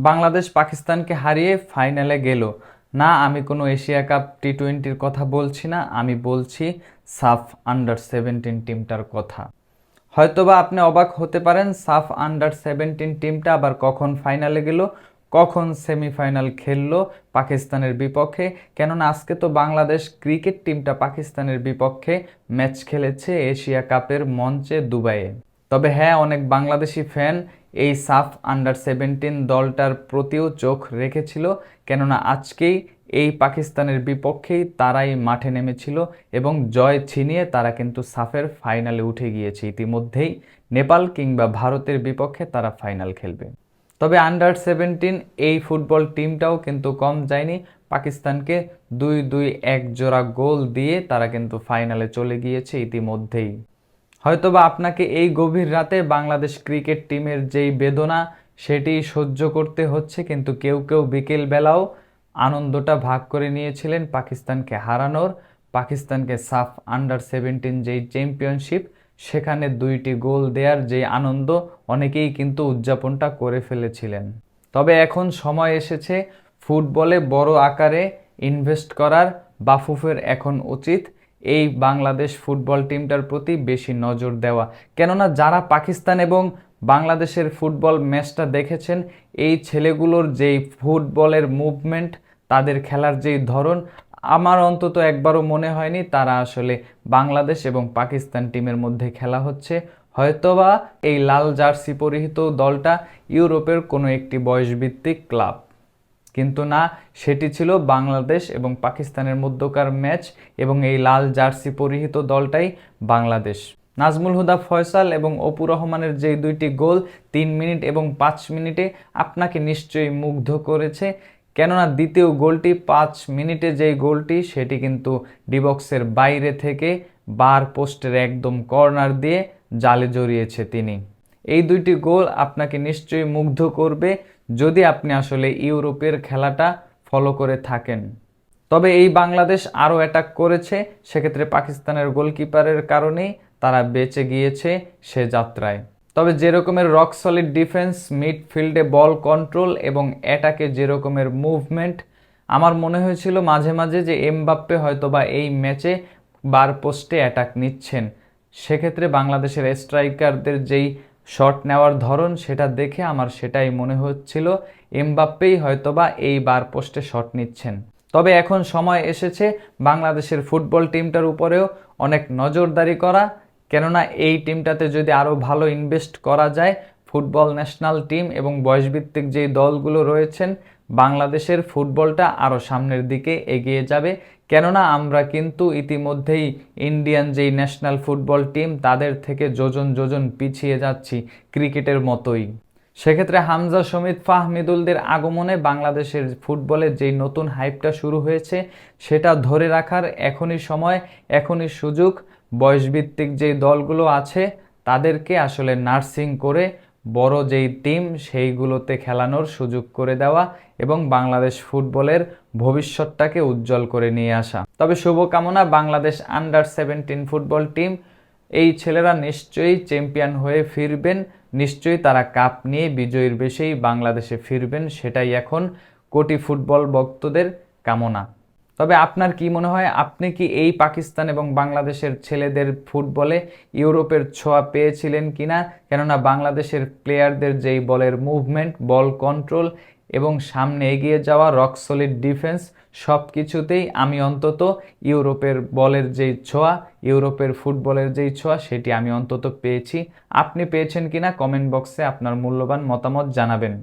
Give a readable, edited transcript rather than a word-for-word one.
বাংলাদেশ পাকিস্তানকে হারিয়ে ফাইনালে গেল। না, আমি কোনো এশিয়া কাপ টি-20-র কথা বলছি না, আমি বলছি সাফ আন্ডার-17 টিমটার কথা। হয়তোবা আপনি অবাক হতে পারেন, সাফ আন্ডার-17 টিমটা আবার কখন ফাইনালে গেল, কখন সেমিফাইনাল খেললো পাকিস্তানের বিপক্ষে। কেননা আজকে তো বাংলাদেশ ক্রিকেট টিমটা পাকিস্তানের বিপক্ষে ম্যাচ খেলেছে এশিয়া কাপের মঞ্চে দুবাইয়ে। তবে হ্যাঁ, অনেক বাংলাদেশি ফ্যান এই সাফ আন্ডার-17 দলটার প্রতিও চোখ রেখেছিল, কেননা আজকেই এই পাকিস্তানের বিপক্ষেই তারাই মাঠে নেমেছিল এবং জয় ছিনিয়ে তারা কিন্তু সাফের ফাইনালে উঠে গিয়েছে। ইতিমধ্যেই নেপাল কিংবা ভারতের বিপক্ষে তারা ফাইনাল খেলবে। তবে আন্ডার-17 এই ফুটবল টিমটাও কিন্তু কম যায়নি, পাকিস্তানকে 2-2 এক জোড়া গোল দিয়ে তারা কিন্তু ফাইনালে চলে গিয়েছে ইতিমধ্যেই। হয়তোবা আপনাকে এই গভীর রাতে বাংলাদেশ ক্রিকেট টিমের যেই বেদনা সেটি সহ্য করতে হচ্ছে, কিন্তু কেউ কেউ বিকেল বেলাও আনন্দটা ভাগ করে নিয়েছিলেন পাকিস্তানকে হারানোর। পাকিস্তানকে সাফ আন্ডার-17 যেই চ্যাম্পিয়নশিপ, সেখানে 2টি গোল দেওয়ার যে আনন্দ, অনেকেই কিন্তু উদযাপনটা করে ফেলেছিলেন। তবে এখন সময় এসেছে ফুটবলে বড় আকারে ইনভেস্ট করার। বাফুফের এখন উচিত এই বাংলাদেশ ফুটবল টিমটার প্রতি বেশি নজর দেওয়া। কেননা যারা পাকিস্তান এবং বাংলাদেশের ফুটবল ম্যাচটা দেখেছেন, এই ছেলেগুলোর যেই ফুটবলের মুভমেন্ট, তাদের খেলার যেই ধরন, আমার অন্তত একবারও মনে হয়নি তারা আসলে বাংলাদেশ এবং পাকিস্তান টিমের মধ্যে খেলা হচ্ছে। হয়তোবা এই লাল জার্সি পরিহিত দলটা ইউরোপের কোনো একটি বয়সভিত্তিক ক্লাব, কিন্তু না, সেটি ছিল বাংলাদেশ এবং পাকিস্তানের মধ্যকার ম্যাচ এবং এই লাল জার্সি পরিহিত দলটাই বাংলাদেশ। নাজমুল হুদা ফয়সাল এবং অপু রহমানের যে 2টি গোল 3 মিনিট এবং 5 মিনিটে আপনাকে নিশ্চয়ই মুগ্ধ করেছে। কেননা দ্বিতীয় গোলটি 5 মিনিটে যেই গোলটি, সেটি কিন্তু ডিবক্সের বাইরে থেকে বার পোস্টের একদম কর্নার দিয়ে জালে জড়িয়েছে তিনি। এই 2টি গোল আপনাকে নিশ্চয়ই মুগ্ধ করবে যদি আপনি আসলে ইউরোপের খেলাটা ফলো করে থাকেন। তবে এই বাংলাদেশ আরও অ্যাটাক করেছে, সেক্ষেত্রে পাকিস্তানের গোলকিপারের কারণেই তারা বেঁচে গিয়েছে সে যাত্রায়। তবে যে রকমের রক সলিড ডিফেন্স, মিডফিল্ডে বল কন্ট্রোল এবং অ্যাটাকে যে রকমের মুভমেন্ট, আমার মনে হয়েছিল মাঝে মাঝে যে এমবাপ্পে হয়তোবা এই ম্যাচে বার পোস্টে অ্যাটাক নিচ্ছেন। সেক্ষেত্রে বাংলাদেশের স্ট্রাইকারদের যেই শট নেওয়ার ধরন, সেটা দেখে আমার সেটাই মনে হচ্ছিল এমবাপ্পেই হয়তোবা এই বার পোস্টে শট নিচ্ছেন। তবে এখন সময় এসেছে বাংলাদেশের ফুটবল টিমটার উপরেও অনেক নজরদারি করা, কেননা এই টিমটাতে যদি আরও ভালো ইনভেস্ট করা যায়, ফুটবল ন্যাশনাল টিম এবং বয়সভিত্তিক যেই দলগুলো রয়েছেন, বাংলাদেশের ফুটবলটা আরও সামনের দিকে এগিয়ে যাবে। কেননা আমরা কিন্তু ইতিমধ্যেই ইন্ডিয়ান যেই ন্যাশনাল ফুটবল টিম, তাদের থেকে যোজন যোজন পিছিয়ে যাচ্ছি ক্রিকেটের মতোই। সেক্ষেত্রে হামজা, সমিত, ফাহমিদুলদের আগমনে বাংলাদেশের ফুটবলের যেই নতুন হাইপটা শুরু হয়েছে, সেটা ধরে রাখার এখনই সময়, এখনই সুযোগ। বয়সভিত্তিক যেই দলগুলো আছে তাদেরকে আসলে নার্সিং করে বড় যেই টিম সেইগুলোতে খেলানোর সুযোগ করে দেওয়া এবং বাংলাদেশ ফুটবলের ভবিষ্যৎটাকে উজ্জ্বল করে নিয়ে আসা। তবে শুভকামনা বাংলাদেশ আন্ডার-17 ফুটবল টিম, এই ছেলেরা নিশ্চয়ই চ্যাম্পিয়ন হয়ে ফিরবেন, নিশ্চয়ই তারা কাপ নিয়ে বিজয়ীর বেশেই বাংলাদেশে ফিরবেন, সেটাই এখন কোটি ফুটবল ভক্তদের কামনা। তবে আপনার কি মনে হয়, আপনি কি এই পাকিস্তান এবং বাংলাদেশের ছেলেদের ফুটবলে ইউরোপের ছোঁয়া পেয়েছিলেন কিনা? কেননা বাংলাদেশের প্লেয়ারদের যেই বলের মুভমেন্ট, বল কন্ট্রোল এবং সামনে এগিয়ে যাওয়া, রক সলিড ডিফেন্স, সব কিছুতেই আমি অন্তত ইউরোপের বলের যেই ছোঁয়া, ইউরোপের ফুটবলের যেই ছোঁয়া, সেটি আমি অন্তত পেয়েছি। আপনি পেয়েছেন কিনা কমেন্ট বক্সে আপনার মূল্যবান মতামত জানাবেন।